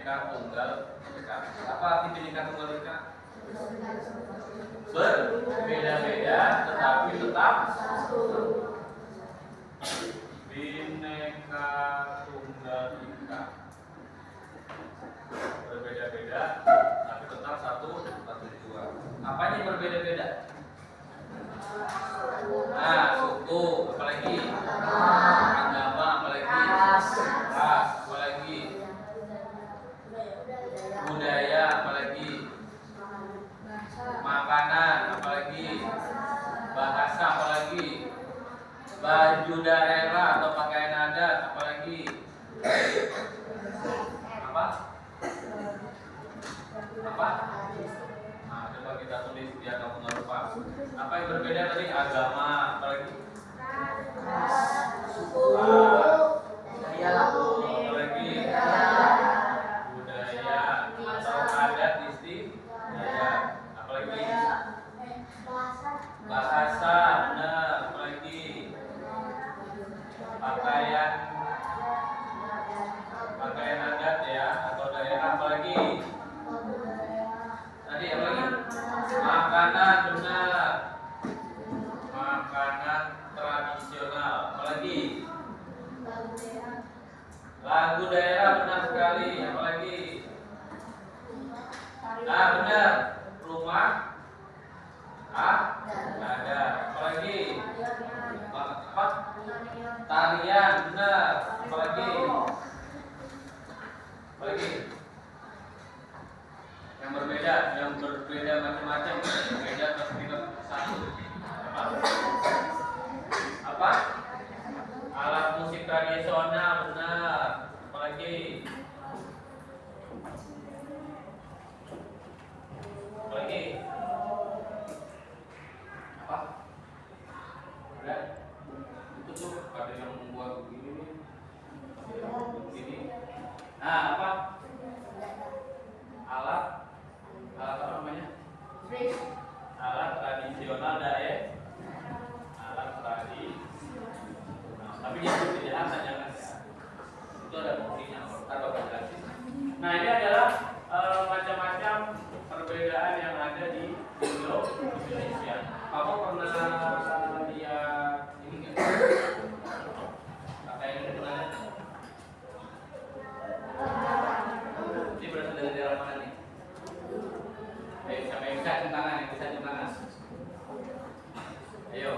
Bhinneka Tunggal Ika. Apa arti Bhinneka Tunggal Ika? Berbeda-beda tetapi tetap satu. Bhinneka Tunggal Ika. Berbeda-beda tapi tetap satu tujuan. Apa ini berbeda-beda? Nah, suku, apalagi agama, apalagi ras, apalagi budaya, apalagi makanan, apalagi bahasa, apalagi baju daerah atau pakaian adat, apalagi apa? Nah, coba kita tulis biar kamu nggak lupa. Apa yang berbeda tadi? Agama, apalagi suku, apalagi budaya atau adat istiadat, apalagi bahasa, benar, apalagi pakaian adat ya atau daerah, apalagi tadi apalagi makanan, benar, makanan tradisional, apalagi lagu daerah, benar sekali, apalagi benar, rumah ada, apalagi apa? Tarian, benar, apalagi yang berbeda macam-macam, berbeda tapi tetap satu. Apa? Alat musik tradisional, benar, apalagi apa? Udah, itu tuh ada yang membuat begini. Nah, apa? Alat apa namanya? Alat tradisional daerah. Alat tradisional. Tapi dia tidak ada, jangan ya. Itu ada buktinya. Kita bakal jelasin. Nah, ini adalah macam-macam perbedaan yang ada di Indonesia. Kamu pernah lihat ini nggak? Apa ini pernah lihat? Ini berasal dari daerah mana nih? Ayo, siapa yang bisa cium tangan? Yang bisa cium tangan? Ayo.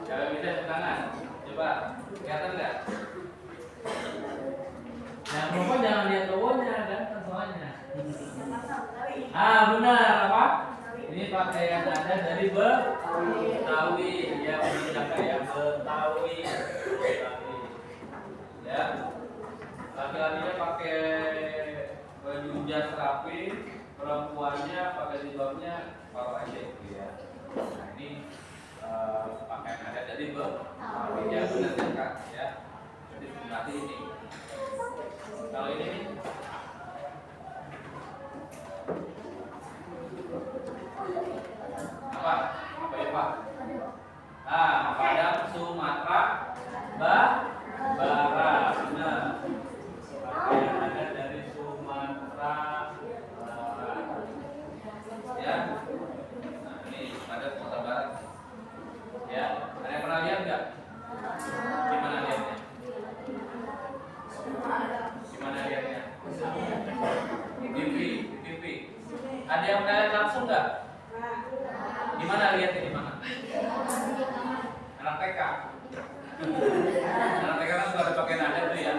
Siapa yang bisa cium tangan? Coba, kelihatan nggak? Yang perempuan jangan lihat cowoknya, ganteng soalnya. Benar, apa? Ini pakaian ada dari Betawi, ya, pakaian Betawi. Ya. Laki-lakinya pakai baju jas rapi, perempuannya pakai jilbabnya paruh aja gitu ya. Nah, ini pakaian adat dari Betawi, ya, benar kan ya. Jadi berarti ini. Kalau ini apa ya Pak? Padang Sumatera Barat, benar. Pakaian adat dari Sumatera Barat. Ya. Nah, ini pada Sumatera Barat. Ya, ada yang pernah lihat nggak? Gimana lihatnya? Di TV. Ada yang pernah lihat langsung nggak? Gimana lihatnya di mana? Anak TK. Anak TK kan suka ada pakaian adat tuh ya.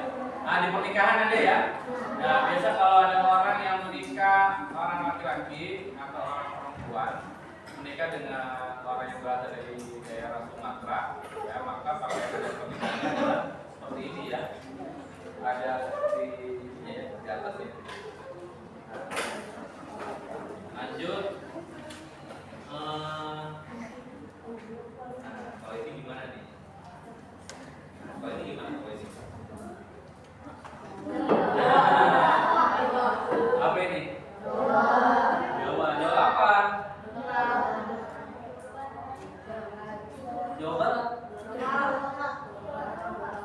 Nah, di pernikahan ada ya. Nah, biasa kalau ada orang yang menikah, orang laki-laki atau orang perempuan menikah dengan orang yang berasal dari daerah Sumatera, ya, maka pakaian adat pernikahannya adalah seperti ini ya. Ada seperti ini ya, di atas ya. Lanjut. Kalau ini gimana nih? Kalau ini gimana? Apa ini? Jawa apa? Jawa Barat?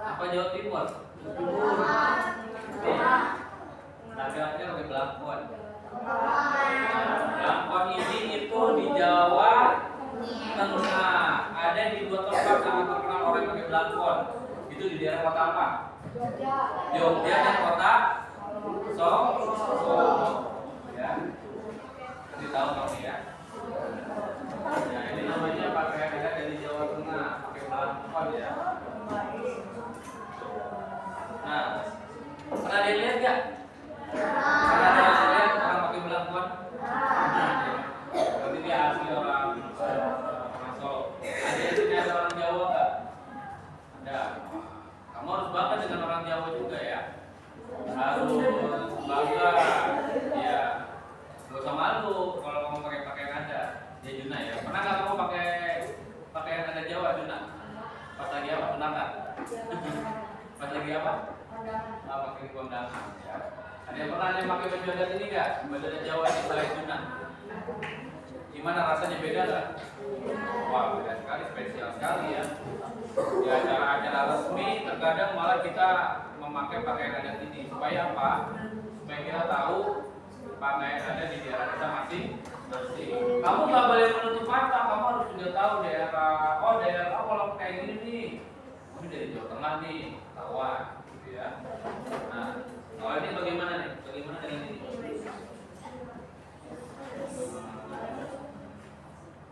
Apa Jawa Timur? tempat sangat terkenal orang yang pakai belangkon. Itu di daerah kota apa? Jogja dan kota Solo. Ya. Kasih tahu kamu ya. Nah, ini namanya pakaian ada dari Jawa Tengah, pakai belangkon ya. Nah, pernah dilihat nggak? Pernah ada yang lihat orang pakai belangkon? Berarti dia asli orang Solo. Ada di sini ada orang Jawa nggak? Ada. Kamu harus bangga dengan orang Jawa juga ya. Harus bangga. Ya. Gak usah malu kalau kamu pakai pakaian ada. Ya Juna ya. Pernah nggak kamu pakai pakaian ada Jawa Juna? Pas lagi apa? Tunangan? Pas lagi apa? Pakai kondangan ya. Ada yang pernah yang pakai baju adat ini nggak? Baju adat Jawa di Balai Juna. Gimana rasanya, beda nggak? Wah, beda sekali, spesial sekali ya. Di acara-acara resmi terkadang malah kita memakai pakaian adat ini. Supaya apa? Supaya kita tahu pakaian adat di daerah kita masih bersih. Kamu nggak boleh menutup mata, kamu harus juga tahu daerah. Oh daerah, oh kalau kayak gini nih, ini dari Jawa Tengah nih, Tawan, gitu ya. Nah, kalau ini bagaimana nih? Bagaimana dengan ini?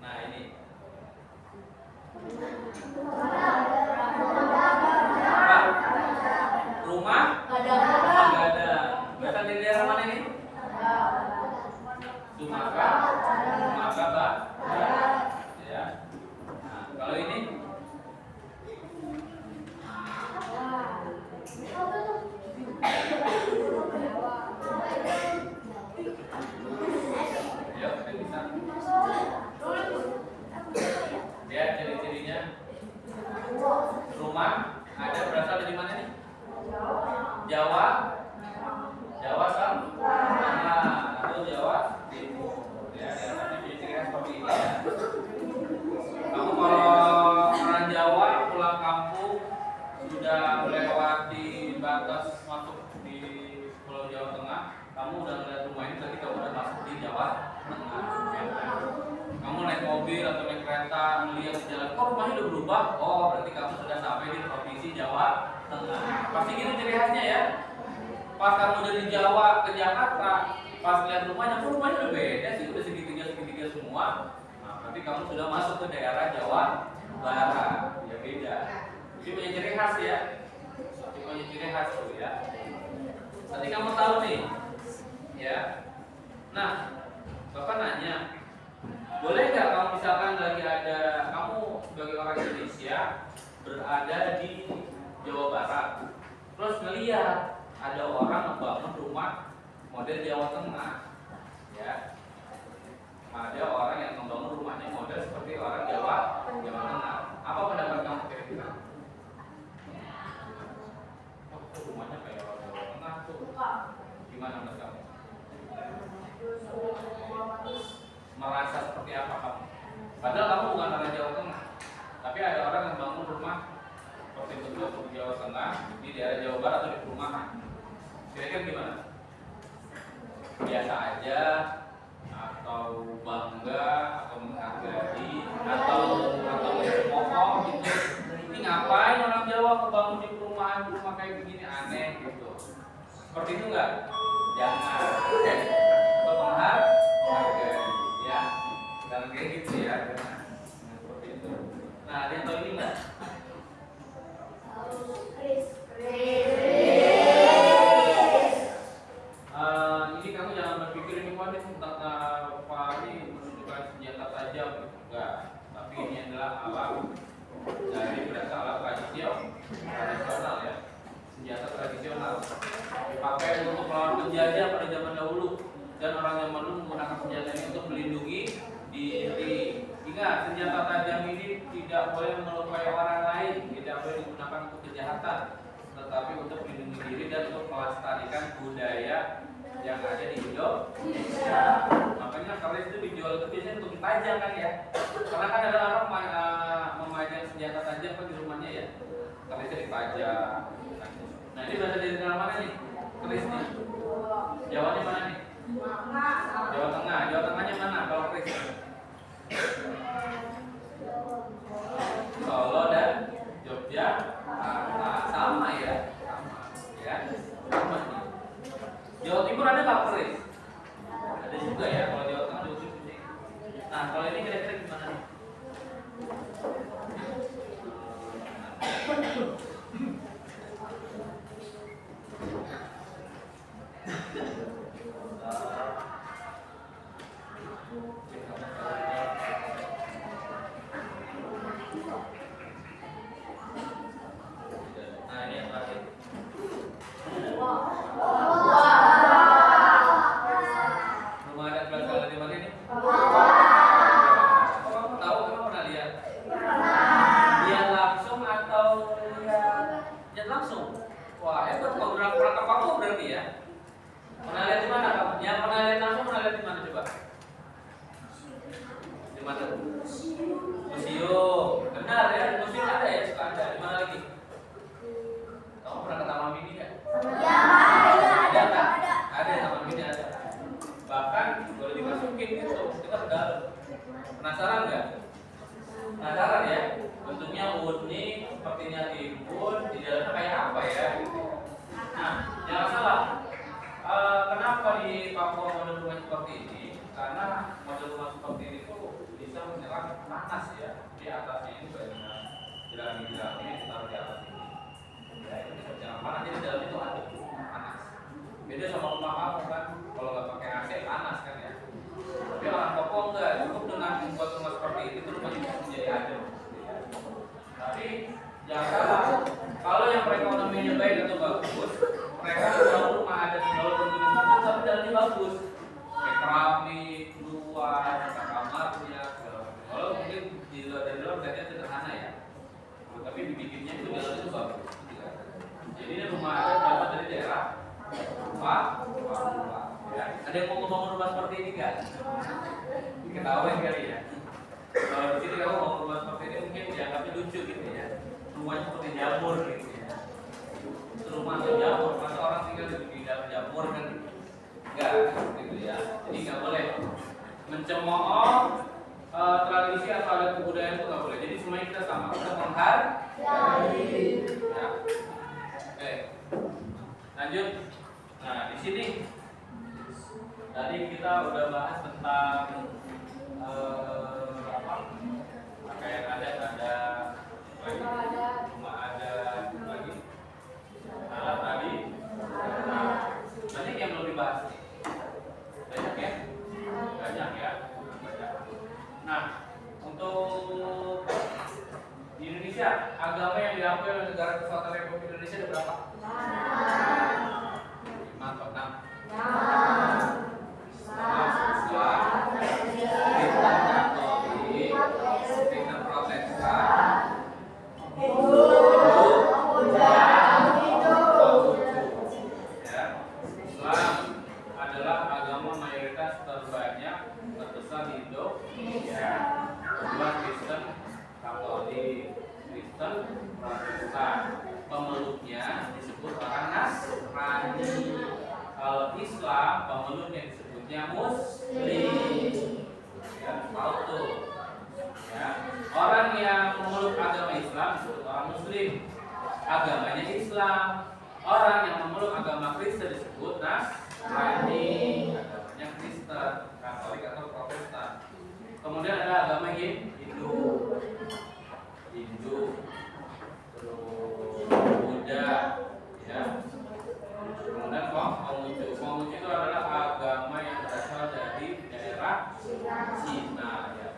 Nah ini. Apa? Rumah? Nggak ada. Berasal dari daerah mana ini? Sumatera, Barat. Ya. Nah, kalau ini? Ya, bisa. Lihat ciri-cirinya. Rumah ada berasal dari mana nih? Jawa Tengah atau Jawa Timur. Ya, daerahnya ciri-cirinya seperti ini ya. Kamu kalau orang Jawa pulang kampung sudah melewati batas masuk di Pulau Jawa Tengah, kamu udah melihat rumah ini, berarti kamu udah masuk di Jawa Tengah. Ya. Kamu naik mobil atau naik kereta melihat jalan, kok rumahnya udah berubah? Oh, berarti kamu sudah sampai di provinsi Jawa Tengah. Pasti gitu ciri khasnya ya. Pas kamu dari Jawa ke Jakarta, pas lihat rumahnya, kok rumahnya udah beda sih, udah segitiga semua. Nah, berarti kamu sudah masuk ke daerah Jawa Barat. Ya beda. Ini punya ciri khas ya. Ini punya ciri khas tuh ya. Nanti kamu tahu nih, ya. Nah, Bapak nanya, boleh nggak kalau misalkan lagi ada kamu sebagai orang Indonesia berada di Jawa Barat, terus ngelihat ada orang membangun rumah model Jawa Tengah, ya. Ada orang yang membangun rumahnya model seperti orang Jawa Tengah. Apa pendapat kamu kira-kira? Oh, rumahnya kayak orang Jawa Tengah tuh. Gimana menurut kamu? Merasa seperti apa kamu? Padahal kamu bukan orang Jawa Tengah, tapi ada orang yang bangun rumah seperti bentuk Jawa Tengah di daerah Jawa Barat atau di perumahan. Kira-kira gimana? Biasa aja, atau bangga, atau menghargai, atau ngomong gitu. Ini ngapain orang Jawa kebangun di perumahan rumah kayak begini, aneh gitu. Seperti itu enggak? Jangan. Atau menghargai, ya. Jangan kayak gitu ya. Seperti itu. Nah, ada yang tahu ini enggak? Ini kamu jangan berpikir ini tentang Pak ini menunjukkan senjata tajam, enggak. Tapi ini adalah alat dari berasal alat tradisional ya, senjata tradisional dipakai untuk melawan penjajah pada zaman dahulu, dan orang zaman dulu menggunakan senjata ini untuk melindungi diri. Ingat, senjata tajam ini tidak boleh melukai orang lain, tidak boleh digunakan untuk kejahatan, tetapi untuk melindungi diri dan untuk melestarikan budaya yang ada di Indonesia. Makanya keris itu dijual itu biasanya untuk ditajam kan ya. Karena kan ada orang memajang senjata tajam kan di rumahnya ya. Kerisnya dipajang. Nah ini berasal dari negara mana nih? Kerisnya? Jawanya mana nih? Jawa Tengah. Jawa Tengahnya mana kalau keris? Solo Jakarta. Sama ya. Sama nih. Jawa Timur ada nggak Keris? Ada juga ya. Kalau Jawa Tengah juga sih. Nah, kalau ini kira-kira gimana nih? Nah, ini yang terakhir. Rumah adat berasal dari mana nih? Kamu tahu, kamu pernah lihat? Lihat langsung atau lihat langsung? Wah, hebat, kamu pernah ke Papua berarti ya? Pernah lihat di mana kamu? Yang pernah lihat langsung pernah lihat di mana coba? Di mana? Museum. Benar ya, museum ada ya, suka ada. Di mana lagi? Kamu pernah ke Taman Mini nggak? Ada kan? Ada, Taman Mini ada. Bahkan boleh dimasukin gitu, kita ke dalam. Penasaran nggak? Penasaran ya? Bentuknya unik, sepertinya timbul, di dalamnya kayak apa ya? Nah, jangan salah. Kenapa di Papua model rumah seperti ini? Karena model rumah seperti ini itu bisa menyerap panas ya. Di atasnya ini banyak jelang-jelang ini ditaruh di atas ini. Ya, itu bisa menyerap panas. Jadi dalam itu ada panas. Beda sama rumah kamu kan, kalau nggak pakai AC panas kan ya. Tapi orang Papua enggak, cukup dengan membuat rumah seperti itu rumah bisa menjadi adem. Tapi jangan salah, kalau yang perekonomiannya baik atau bagus, mereka jual rumah ada jual bentuknya tapi dalamnya bagus, kayak keramik, luar, kamarnya, kalau mungkin di luar dari luar kelihatannya sederhana ya, tapi dibikinnya itu dalamnya itu bagus. Jadi ini rumah ada dapat dari daerah Papua. Ya. Ada yang mau membangun rumah seperti ini kan? Ketahuan kali ya. Kalau di sini kamu mau rumah seperti ini mungkin dianggapnya lucu gitu ya. Rumahnya seperti jamur gitu ya. Rumah atau jamur, masa orang tinggal di dalam jamur kan? Enggak, gitu ya. Jadi nggak boleh mencemooh tradisi atau adat kebudayaan itu nggak boleh. Jadi semuanya kita sama, kita menghargai. Ya. Oke, lanjut. Nah di sini tadi kita udah bahas tentang pakaian adat ada rumah adat lagi alat tadi. Nah, banyak yang belum dibahas nih. Banyak ya? Banyak ya? Banyak. Nah, untuk di Indonesia, agama yang diakui oleh Negara Kesatuan Republik Indonesia ada berapa? 5 atau 6? Pemeluknya disebut orang Nasrani. Kalau Islam pemeluknya disebutnya Muslim. Ya, tahu tuh. Ya. Orang yang memeluk agama Islam disebut orang Muslim. Agamanya Islam. Orang yang memeluk agama Kristen disebut Nasrani. Agamanya Kristen, Katolik atau Protestan. Kemudian ada agama Hindu. Buddha, ya. Kemudian Konghucu itu adalah agama yang berasal dari daerah Cina, ya.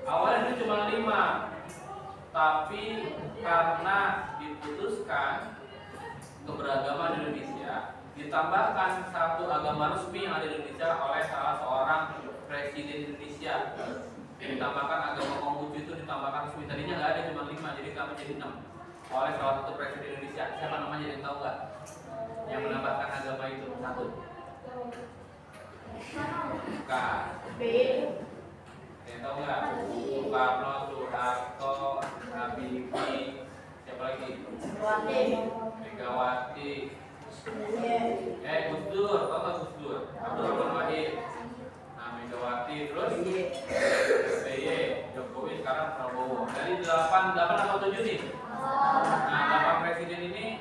Awalnya itu cuma 5, tapi karena diputuskan keberagaman Indonesia, ditambahkan satu agama resmi yang ada di Indonesia oleh salah seorang presiden Indonesia. Ditambahkan agama Konghucu itu ditambahkan resmi. Tadinya nggak ada, cuma 5, jadi kami jadi 6 oleh salah satu presiden Indonesia. Siapa namanya, yang tahu nggak? Yang menambahkan agama itu satu. Bukan. Yang tahu nggak? Soekarno, Soeharto, Habibie, siapa lagi? Megawati. Gus Dur, tahu nggak Gus Dur? Abdurrahman Wahid. Megawati, terus SBY, Jokowi, sekarang Prabowo. Dari 8 atau setuju nih? Nah, Bapak Presiden ini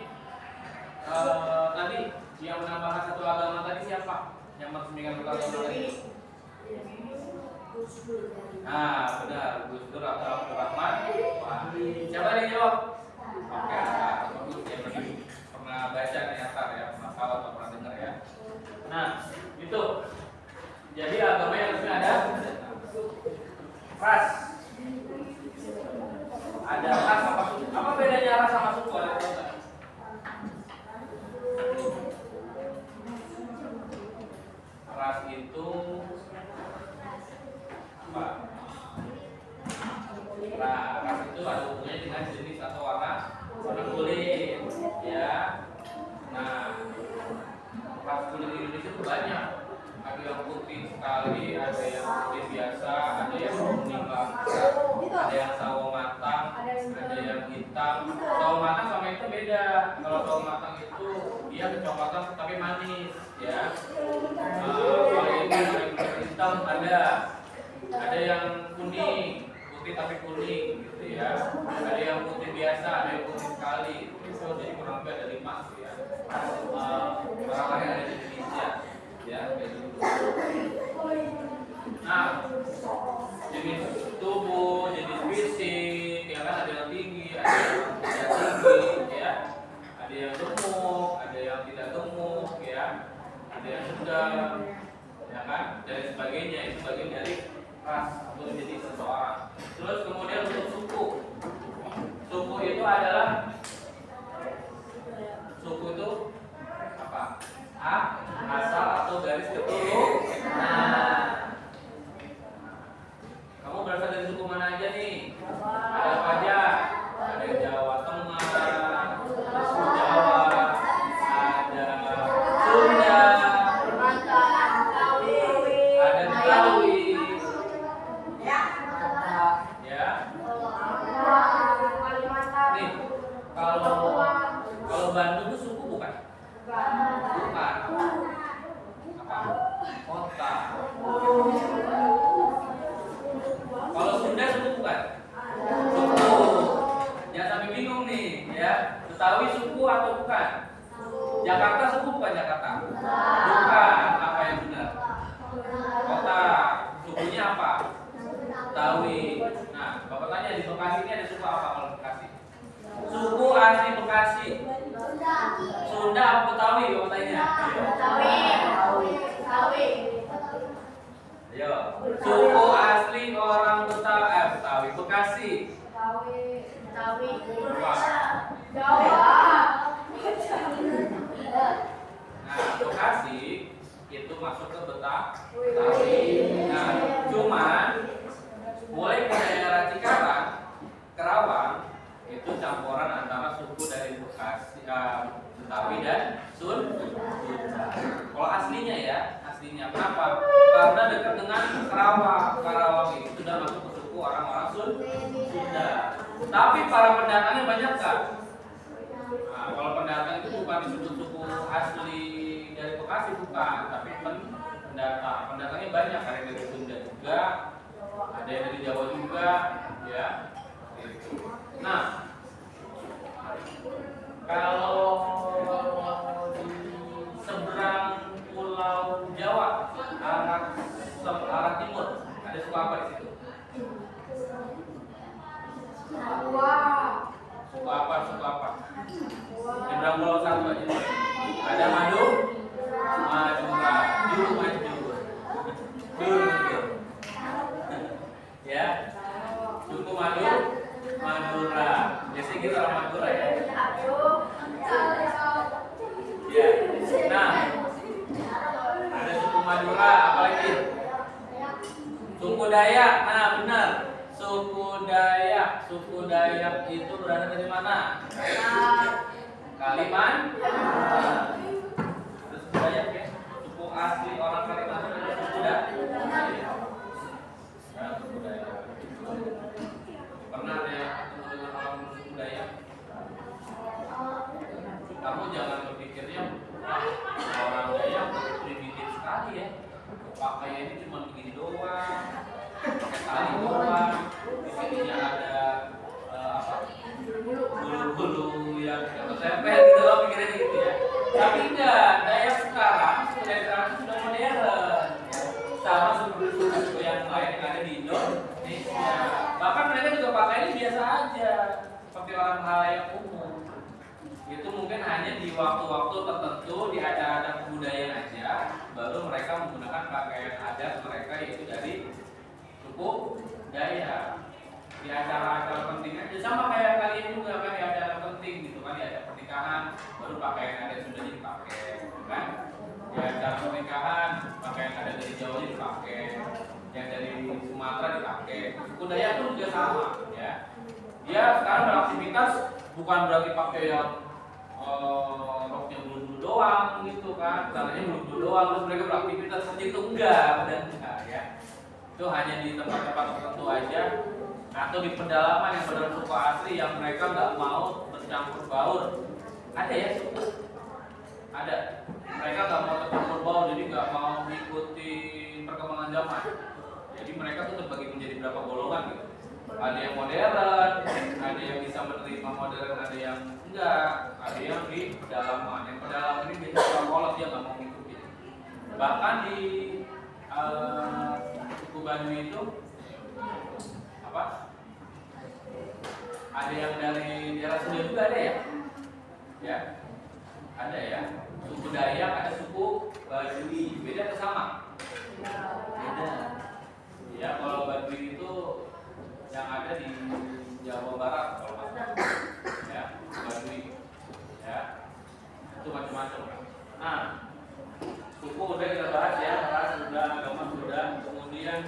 tadi yang menambahkan satu agama tadi siapa? Yang meresmikan satu agama tadi? Nah, benar, Gus Dur atau Abdurrahman Wahid. Siapa yang jawab? Oke, bagus ya, berarti pernah baca ternyata ya, masalah atau pernah dengar ya. Nah, itu. Jadi agama yang resmi ada ras. Ada ras apa suku? Apa bedanya ras sama suku? Ada apa? Ras itu apa? Nah, ras itu ada hubungannya dengan jenis atau warna kulit, ya. Nah, ras kulit di Indonesia itu banyak. Ada yang putih sekali, ada yang putih biasa, ada yang kuning banget, ada yang sawo matang, ada yang hitam. Sawo matang sama itu beda. Kalau sawo matang itu dia kecoklatan tapi manis, ya. Kalau ini yang hitam ada yang kuning, putih tapi kuning, gitu ya. Ada yang putih biasa, ada yang putih sekali. Itu jadi kurang lebih ada 5 gitu ya. Orang-orang yang ada di Indonesia. Ya, nah, jenis tubuh, jenis fisik, ya kan, ada yang tinggi, ada yang tidak tinggi, ya, ada yang gemuk, ada yang tidak gemuk, ya, ada yang sedang, ya kan, dan sebagainya. Itu bagian dari ras atau jenis seseorang. Terus kemudian untuk suku, suku itu adalah suku itu apa? Asal atau garis keturunan. Nah, kamu berasal dari suku mana aja nih? Ada apa aja? Ada Jawa Tengah, Jawa, ada Sunda, ada Betawi, ya. Nih, kalau Bandung itu suku bukan? Bukan. Apa? Kota. Kalau Sunda suku bukan? Suku. Jangan sampai bingung nih, ya. Betawi suku atau bukan? Jakarta suku bukan Jakarta? Bukan. Apa yang benar? Kota. Sukunya apa? Betawi. Nah, Bapak tanya di Bekasi ini ada suku apa kalau Bekasi? Suku asli Bekasi. Sunda apa Betawi? Bapak tanya. Betawi. Ayo. Suku asli orang Betawi. Bekasi. Betawi. Jawa. Nah, Bekasi itu masuk ke Betawi. Nah, cuman mulai ke daerah Cikarang, Kerawang itu campuran antara suku dari Bekasi, Betawi dan Sunda. Kalau aslinya ya, kenapa? Karena dekat dengan Karawang itu sudah masuk ke suku orang-orang Sunda. Tapi para pendatangnya banyak kan? Nah, kalau pendatang itu bukan disebut suku asli dari Bekasi, bukan, tapi pendatang. Pendatangnya banyak, ada yang dari Sunda juga, ada yang dari Jawa juga, ya. Nah, kalau di seberang Pulau Jawa, arah timur, ada suku apa di situ? Suku apa? Seberang Pulau satu aja. Ada Madura, Juru. Ya, suku Madura. Biasanya kita orang Madura ya. Ya. Nah, ada suku Madura, apalagi? Suku Dayak. Nah, benar. Suku Dayak itu berada dari mana? Kalimantan. Terus suku Dayak ya. Suku asli orang Kalimantan adalah suku Dayak. Nah, suku Dayak. Pernah ya ketemu dengan orang suku Dayak? Kamu jangan berpikirnya orang Dayak primitif sekali ya. Pakaiannya cuma begini doang, pakai tali doang. Di sininya ada tempel gitu loh, pikirnya gitu ya. Tapi enggak, Dayak sekarang sudah modern ya. Sama suku yang lain yang ada di Indonesia. Bahkan mereka juga pakai ini biasa aja, seperti orang halayak umum. Itu mungkin hanya di waktu-waktu tertentu, di acara-acara kebudayaan aja, baru mereka menggunakan pakaian adat mereka, yaitu dari suku Dayak. Di acara-acara penting aja, sama kayak kalian juga kan, di acara penting gitu kan, di acara pernikahan baru pakaian adat Sunda dipakai, kan? Di acara pernikahan pakaian adat dari Jawa dipakai, yang dari Sumatera dipakai. Suku Dayak pun juga sama, ya. Dia sekarang beraktivitas bukan berarti pakai yang roknya bulu-bulu doang gitu kan, celananya bulu-bulu doang, terus mereka beraktivitas seperti itu, enggak ya. Itu hanya di tempat-tempat tertentu aja, atau di pedalaman yang benar suku asli yang mereka nggak mau bercampur baur. Ada ya suku, ada, mereka nggak mau bercampur baur, jadi nggak mau mengikuti perkembangan zaman. Jadi mereka tuh terbagi menjadi berapa golongan gitu. Ada yang modern, ada yang bisa menerima modern, ada yang enggak, ada yang di pedalaman. Yang pedalaman ini biasanya kolot, dia nggak mau ngikutin. Bahkan di suku Baduy itu apa? Ada yang dari daerah Sunda juga ada ya? Ya, ada ya. Suku Dayak, ada suku Baduy. Beda atau sama? Beda. Ya, kalau Baduy itu yang ada di Jawa Barat kalau nggak salah. Ya, Baduy. Ya, itu macam-macam. Nah, suku udah kita bahas ya, ras sudah, agama sudah, kemudian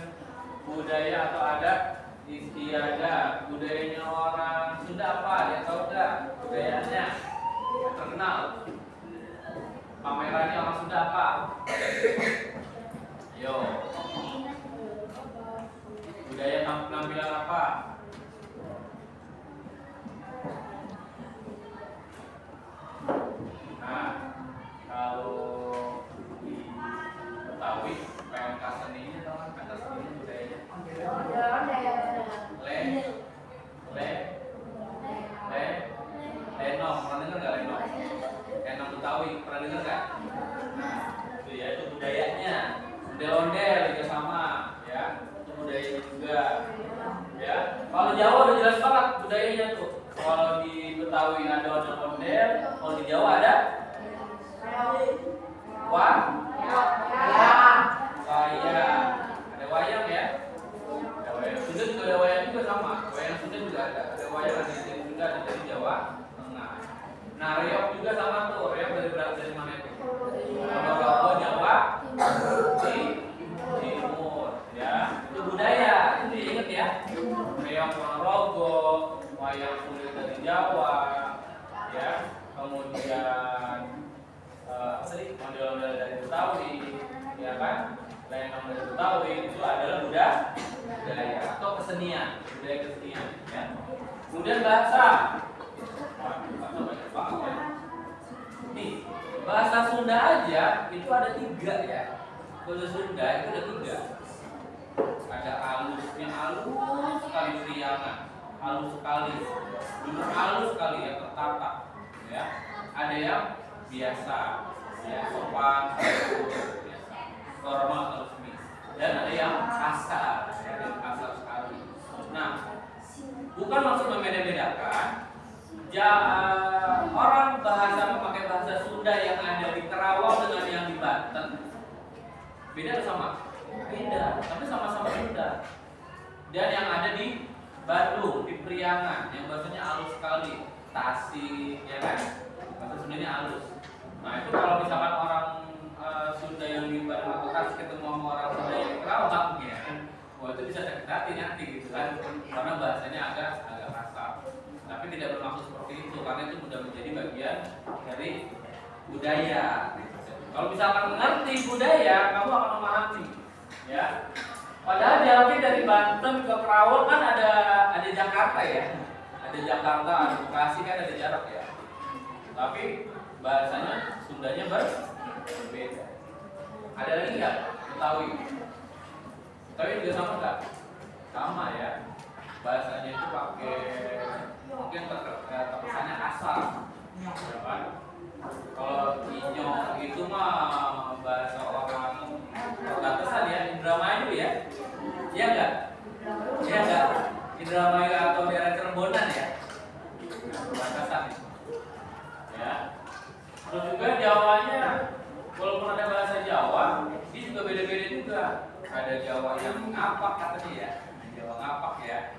budaya atau adat istiadat. Budayanya orang Sunda apa? Dia tahu nggak? Budayanya terkenal. Pamerannya orang Sunda apa? Yo. Budaya penampilan apa? Nah, kalau di Betawi pentas seninya tau kan, pentas seninya budayanya lenong, pernah dengar nggak lenong? Lenong Betawi, pernah dengar nggak? Nah, itu ya, itu budayanya. Ondel-ondel juga sama, ya, itu budayanya juga. Ya, kalau Jawa udah jelas banget budayanya tuh. Kalau di Betawi ada ondel-ondel, kalau di Jawa ada wayang. Ada wayang ya. Ada wayang Sunda juga, ada wayang juga sama. Wayang Sunda juga ada. Ada wayang ada di Sunda, ada di Jawa Tengah. Nah, reog juga sama tuh. Reog dari mana itu? Ponorogo, Jawa Timur. Ya, itu budaya. Itu diingat ya. Reog Ponorogo, wayang kulit dari Jawa, ya. Kemudian ondel-ondel dari Betawi, ya kan? Lenong dari Betawi itu adalah budaya atau kesenian, budaya kesenian, ya. Kemudian bahasa banyak banget ya. Nih, bahasa Sunda aja itu ada 3 ya. Bahasa Sunda itu ada 3. Ada halusnya, halus sekali priangan, halus sekali, halus sekali ya, tertata, ya. Ada yang biasa, ya, sopan, biasa, formal atau resmi, dan ada yang kasar, ya, yang kasar sekali. Nah, bukan maksud membeda-bedakan. Orang memakai bahasa Sunda yang ada di Karawang dengan yang di Banten beda atau sama? Beda, tapi sama-sama Sunda. Dan yang ada di Bandung, di Priangan, yang bahasanya halus sekali, Tasik, ya kan? Bahasa Sundanya halus. Nah, itu kalau misalkan orang Sunda yang di Bandung atau Tasik ketemu sama orang Sunda yang di Karawang, ya, wah, itu bisa sakit hati nanti gitu kan, karena bahasanya agak kasar. Tapi tidak bermaksud seperti itu, karena itu sudah menjadi bagian dari budaya. Kalau misalkan mengerti budaya, kamu akan memahami, ya. Padahal jaraknya dari Banten ke Karawang kan ada Jakarta ya, ada Jakarta, ada Bekasi kan, ada jarak ya. Tapi bahasanya Sundanya berbeda. Ada lagi nggak Betawi? Betawi juga sama nggak? Sama ya. Bahasanya itu pakai mungkin terkesannya kasar, ngapak katanya ya, Jawa ngapak ya.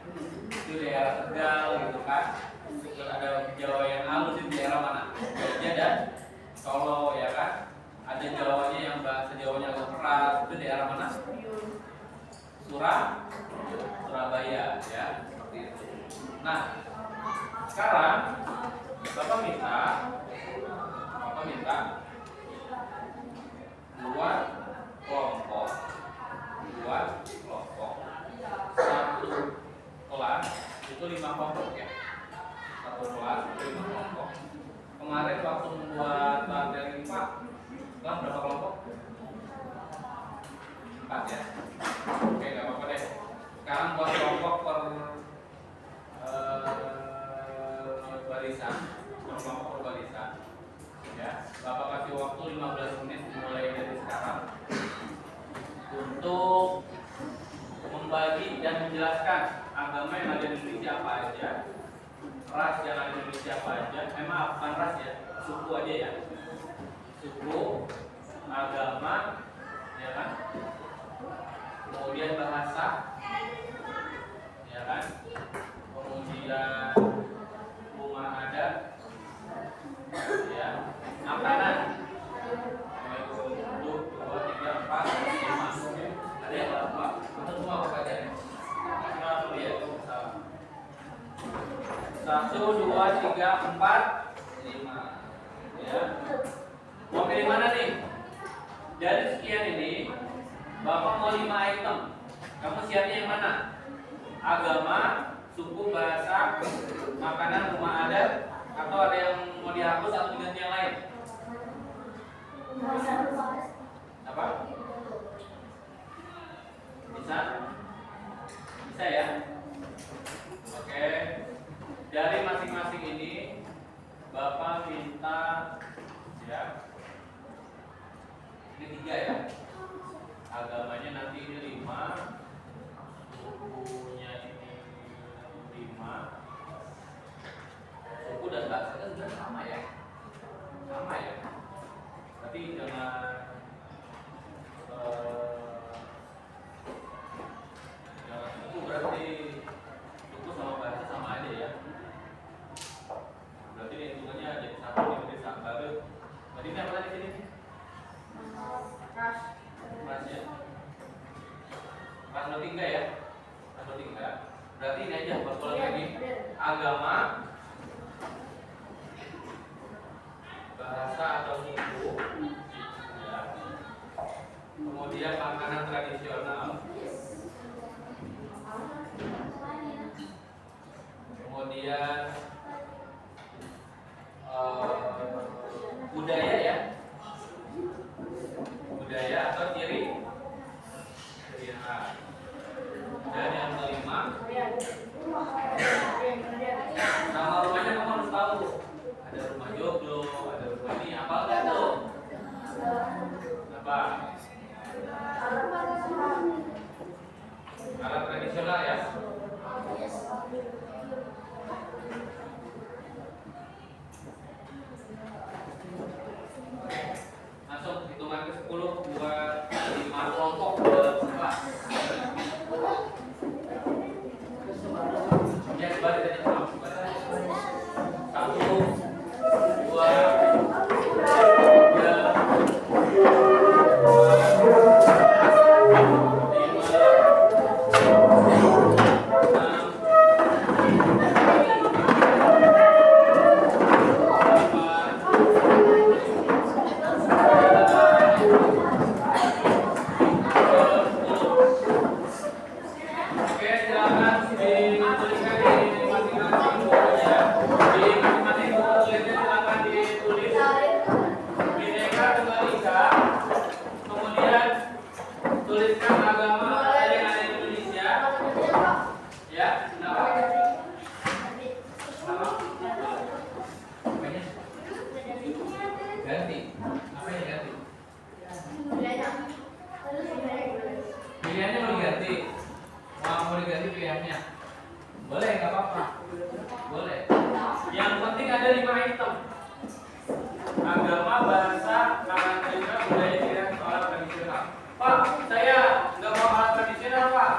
Itu daerah Tegal gitu kan. Terus ada Jawa yang halus di daerah mana? Jogja dan Solo ya kan. Ada Jawanya yang bahasa Jawanya agak keras, itu daerah mana? Surabaya ya, seperti itu. Nah, sekarang Bapak minta dua kelompok, satu kelas itu 5 kelompok ya, satu kelas itu 5 kelompok. Kemarin waktu membuat materi Pak, kelas berapa kelompok? 4 ya. Oke, nggak apa-apa deh. Sekarang buat kelompok per barisan, kelompok per barisan. Ya, Bapak kasih waktu 15 menit mulai dari sekarang untuk membagi dan menjelaskan agama yang ada di Indonesia apa aja, ras yang ada di Indonesia apa aja. Memang bukan ras ya, suku aja ya. Suku, agama, ya kan? Kemudian bahasa, ya kan? Kemudian rumah adat, ya, makanan. 1, 2, 3, 4, 5. Ada yang berapa? Atau semua apa aja ya? Semua ya, salah. 1, 2, 3, 4, 5. Ya. Mau pilih mana nih? Dari sekian ini, Bapak mau 5 item. Kamu siapnya yang mana? Agama, suku, bahasa, makanan, rumah adat, atau ada yang mau dihapus atau diganti yang lain? Apa? Bisa? Bisa ya? Oke. Dari masing-masing ini Bapak minta ya. Ini 3 ya. Agamanya nanti ini 5, sukunya ini 5. Suku dan bahasa kan sudah sama ya. Sama ya. Tapi dengan suku berarti suku sama bahasa sama aja ya. Berarti hitungannya jadi 1 jadi 1. Tadi ini apa tadi sini? Ras ya. Ras bertiga ya. Ras bertiga. Berarti ini aja persoalan lagi. Agama, bahasa atau suku, ya. Kemudian makanan tradisional, kemudian budaya ya, budaya atau ciri khas. Dan yang kelima, nama rumahnya kamu harus tahu. Ada rumah Joglo, ada rumah ini, apa enggak tuh? Apa? Alat tradisional ya. Masuk hitungan ke 10 buat 5 kelompok dalam kelas. Ya, sebalik aja. 1, 2, 5 item. Agama, bahasa, makanan tradisional, budaya, ciri khas, alat tradisional. Pak, saya nggak mau alat tradisional, Pak.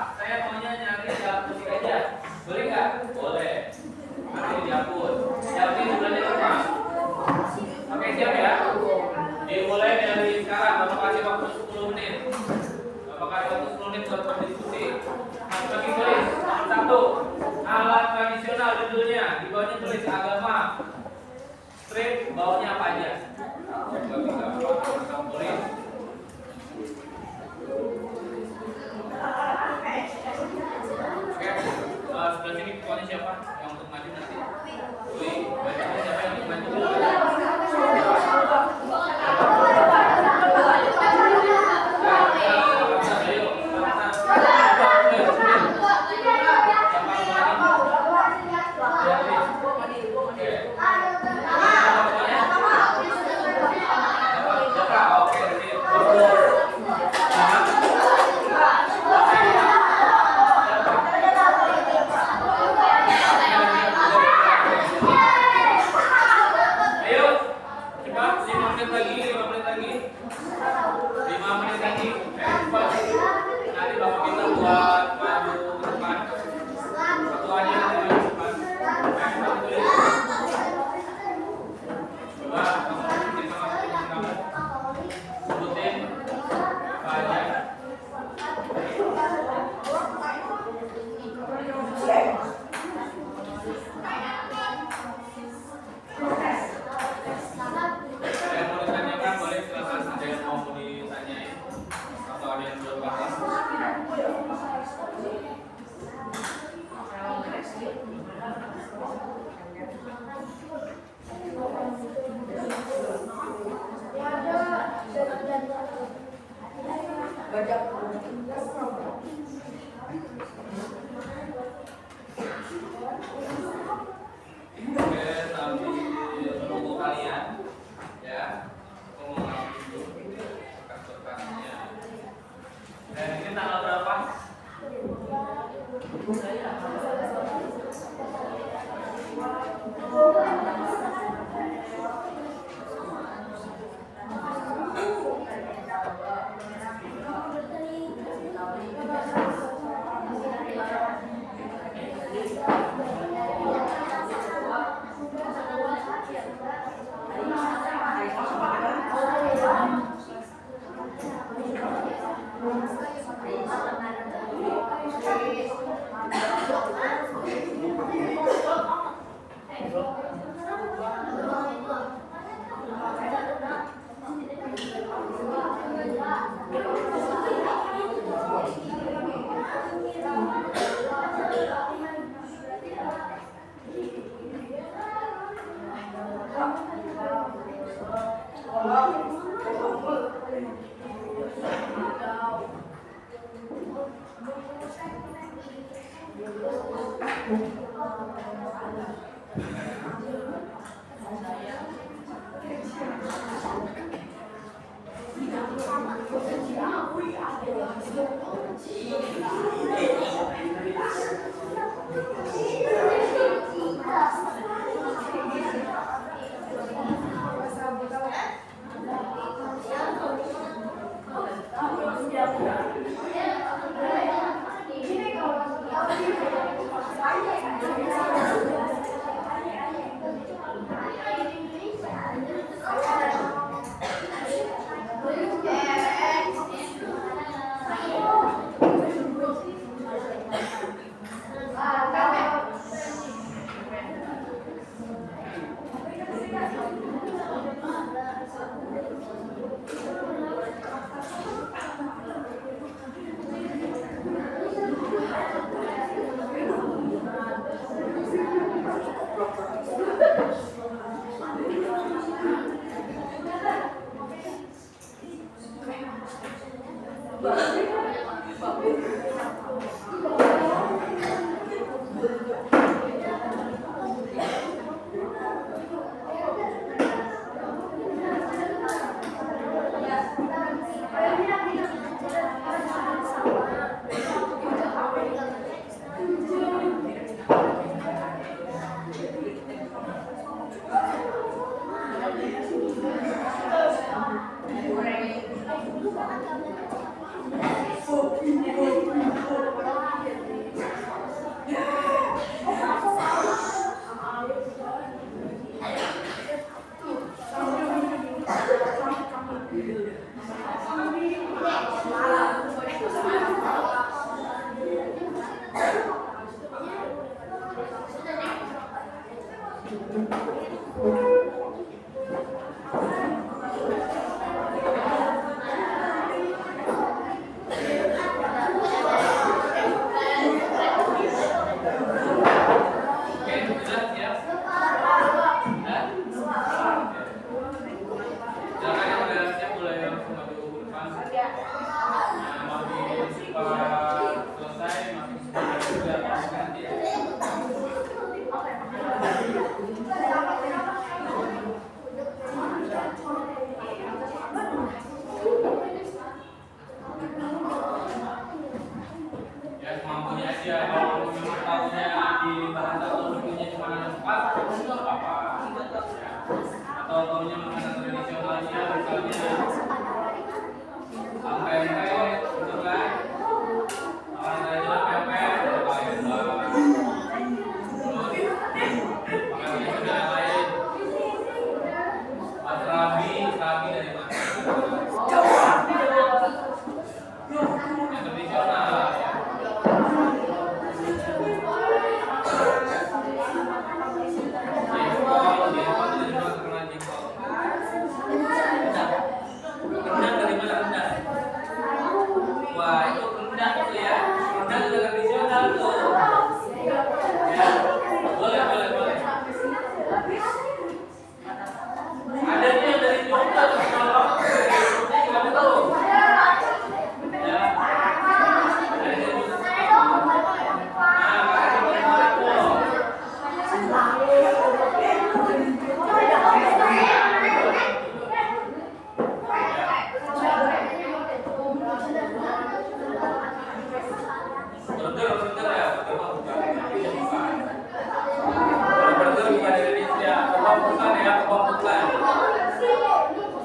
kebapukan ya, kebapukan.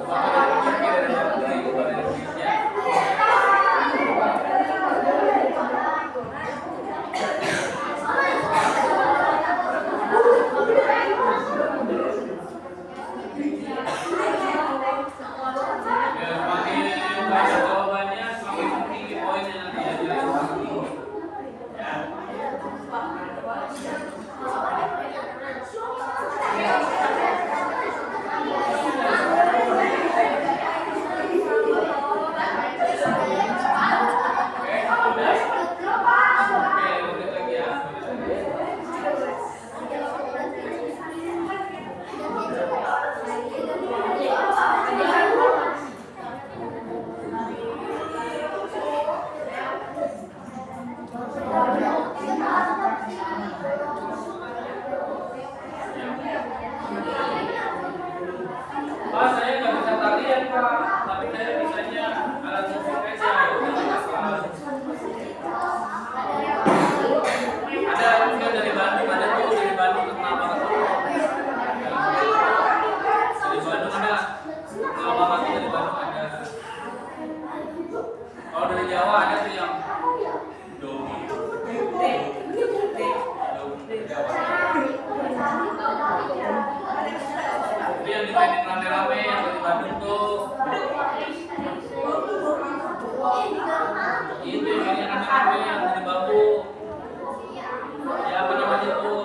Coba kalian pikir dari dalam negeri itu pada Indonesia. Pak, saya nggak bisa tarian Pak, tapi saya bisanya alat musik aja. Ada juga dari Bandung, ada tuh dari Bandung kenapa tuh? Dari Bandung ada, kenapa lagi dari Bandung ada? Kalau dari Jawa ada tuh yang Domi. Itu yang dimainin rame-rame yang dari Bandung tuh. Itu yang mainin rame-rame yang dari bambu. Ya apa namanya tuh?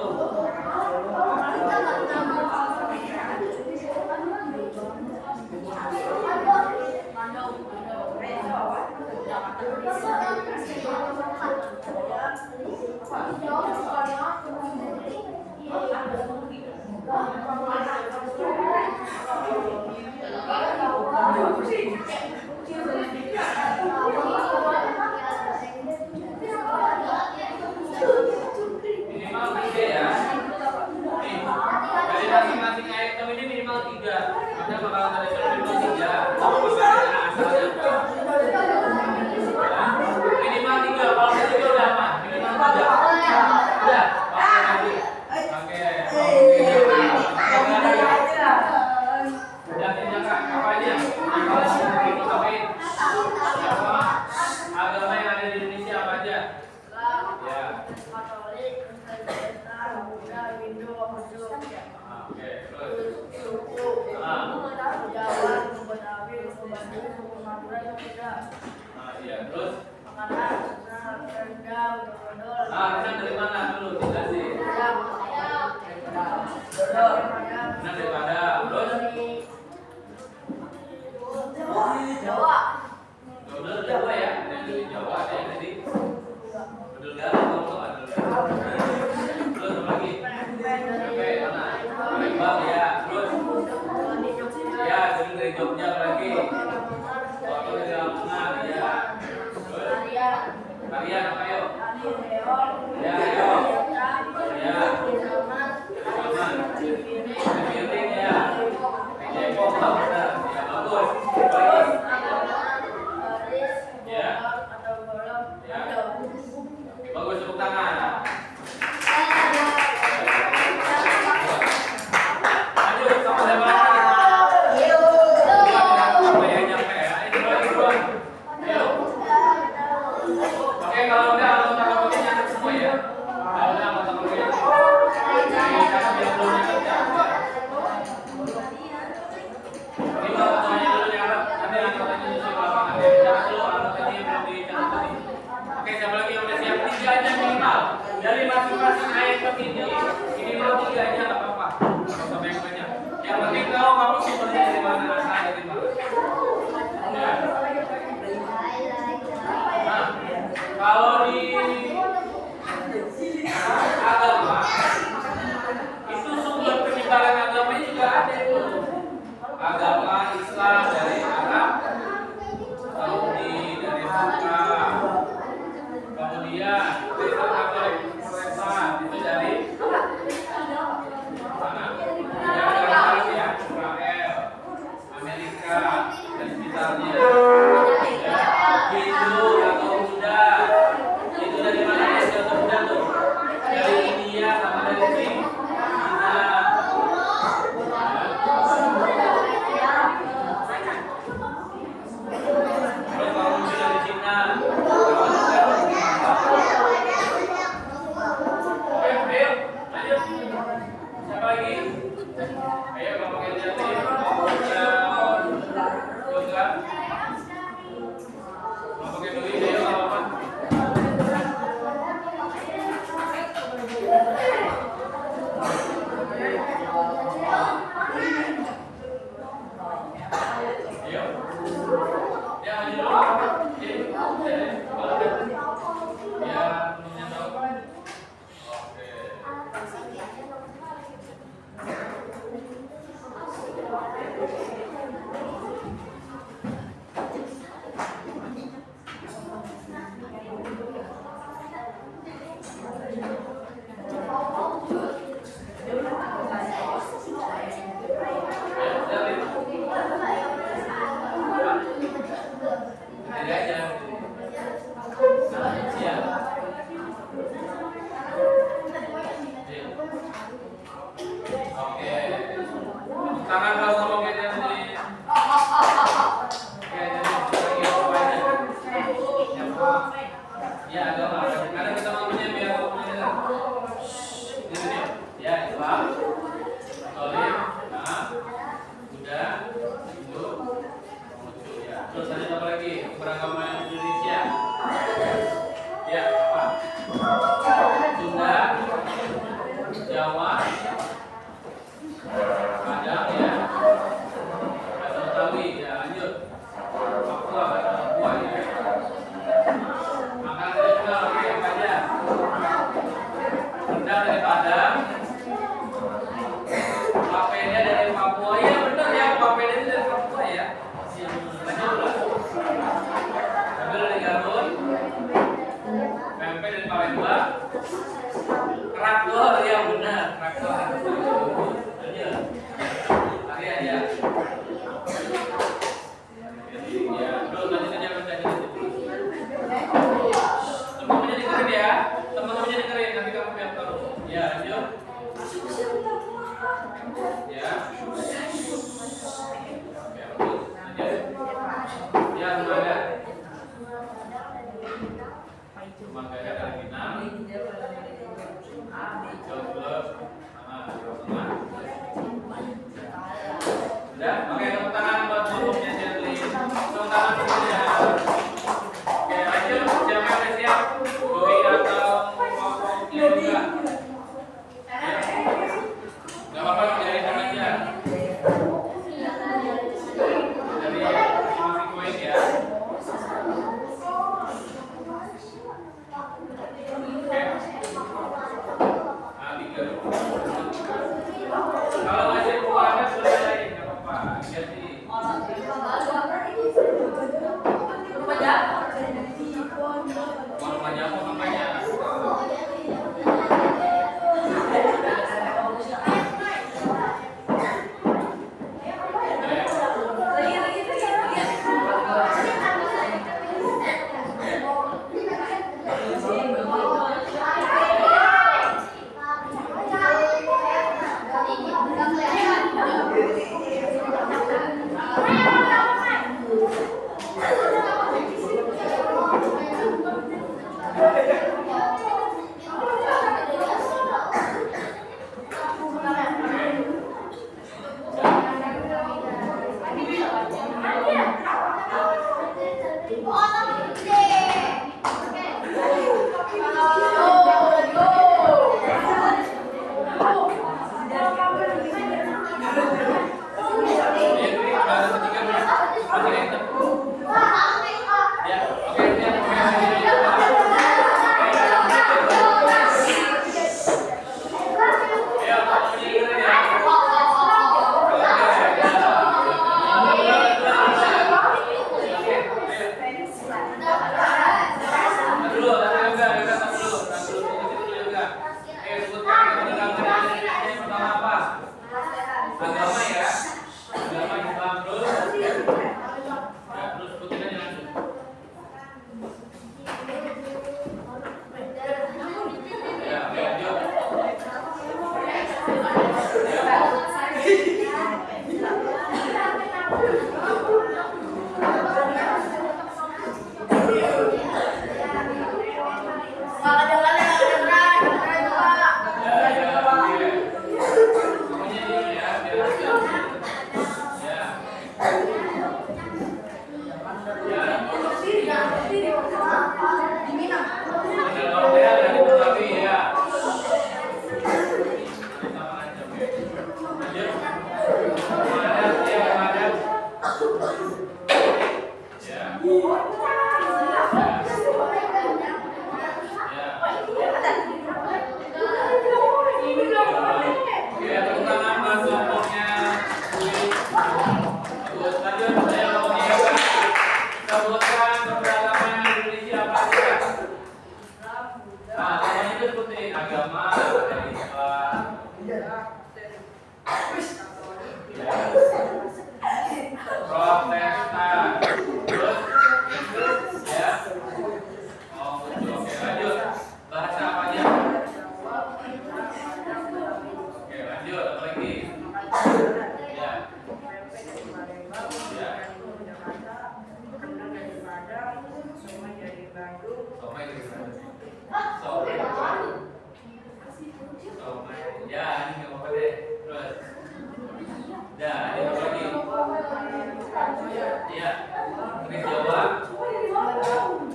Minimal 3 ya. Nih, dari masing-masing item ini minimal 3. Ada makanan tradisional minimal 3. Minimal 3. Kalau dari itu udah apa? Minimal 3. Udah. Pakai lagi. Udah tindakan apa aja? Agama yang ada di Indonesia apa aja? Ya. Katolik, Kristen, Buddha, Hindu, Oke, terus. Jawa, Betawi, Bandung, Madura, Jogja. Iya, terus. Makanan, rendang, dodol. Rendang dari mana dulu? Jelasin. Dodol. Rendang dari Padang. Terus. Jawa. Dodol ada 2 ya? Ada yang dari Jawa, ada yang dari Dodol Garut, kamu tahu ada Dodol Garut. Terus apa lagi? Pempek, mana? Palembang ya. Terus? Ya, dodol dari Jogja apa lagi? Soto dari Lamongan ya. Terus? Kalian apa yuk? Ya, ayo. Ya. Aman. Piring ya. Jepok, benar. Ya, bagus. Bagus. Ya. Ya. Bagus, tepuk tangan. Lanjut, sama siapa lagi? Sampai ya, nyampe ya. Ini lagi dua. Ayo. Oke, kalau udah anggota-anggotanya nyatet semua ya. Kalau udah anggota-anggotanya. Karena dia belum nyatet ya. Ini kalau ketuanya dulu nyatet, nanti anggotanya nyusul ke lapangan. Jangan dulu anggotanya yang belum dicatat tadi. Oke, siapa lagi yang udah siap? 3 aja minimal. Dari masing-masing item ini, minimal 3 aja nggak apa-apa. Nggak usah banyak-banyak. Yang penting tahu kamu sumbernya dari mana, asalnya dari mana. Ya. Nah, kalau di agama itu sumber penyebaran agamanya juga ada itu. Agama Islam dari Arab, Saudi dari Mekah, kemudian Kristen Katolik Protestan itu dari mana? Dari ya, Israel, Amerika, dan sekitarnya. Hindu atau Buddha itu dari mana ya? Hindu atau Buddha tuh? Dari India sama dari China. Tangan kalau ngomong kayak jadi ya agama. Kadang kita ngomongnya biar ngomongnya ini dia. Ya Islam, Katolik, nah, Buddha, Hindu, Konghucu ya. Terus ada apa lagi? Beragama Indonesia. Ya apa? Sunda, Jawa, Padang ya. Bahasa Betawi ya, lanjut. Papua, bahasa Papua ya. Makanan tradisional oke apa aja? Rendang dari Padang. Papeda dari Papua. Iya benar ya, papeda itu dari Papua ya. Lanjut. Gado dari Garut. Pempek dari Palembang. Kerak ya benar, kerak. Lanjut. Lagi aja. Ya, terus lanjut aja teman-temannya dengerin ya, teman-temannya dengerin nanti kamu biar tahu. Ya, lanjut. Ya. Oke, lanjut. Ya, Mangga. Mangga dari Minang. Coba. Udah, oke tepuk tangan buat kelompoknya Shirley. Tepuk tangan semuanya. Oke, lanjut. Siapa yang udah siap? Doi atau kelompoknya juga? Gak apa-apa, dari tangan aja. Dari masing-masing poin ya. Oke. Tiga. Kalau masih keluarga selesai, nggak apa-apa. Jadi mau jamu namanya. Nah, itu lagi. Iya. Keris Jawa,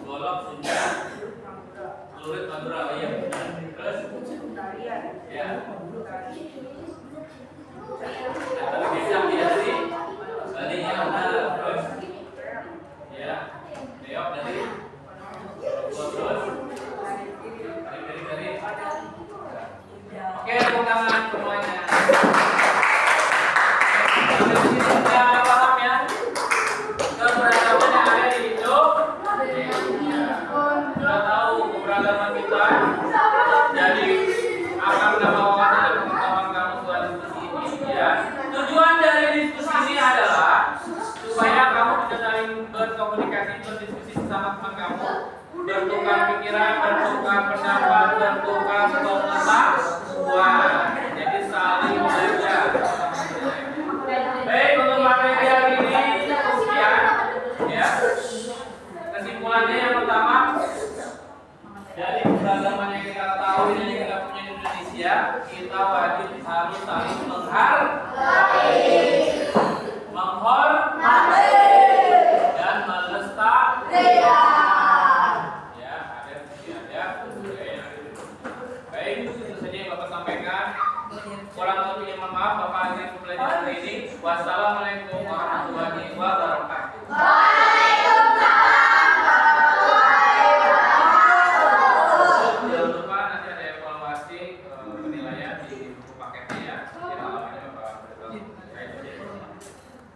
Golok Sunda, Lurit Madura. Oh iya. Terus? Ya. Tapi bisa dia tadi. Tadi yang mana? Terus? Ya. Beok dari. Terus. Dari. Oke, tepuk tangan semuanya. Sudah paham ya? Keberagaman yang ada di hidup. Sudah tahu keberagaman kita. Jadi akan menambah wawasan dan pengetahuan kamu soal diskusi ini ya. Tujuan dari diskusi ini adalah supaya kamu bisa saling berkomunikasi, berdiskusi sesama teman kamu, bertukar pikiran, bertukar pendapat, bertukar pengetahuan. Jadi saling belajar. Baik, untuk materi hari ini sekian ya. Kesimpulannya yang pertama, dari keberagaman yang kita ketahui dan yang kita punya di Indonesia, kita wajib harus saling menghargai, menghormati, dan melestarikan. Ya, ada. Baik, itu saja yang Bapak sampaikan. Kurang lebihnya mohon maaf, Bapak akhiri pembelajaran hari ini. Wassalamualaikum.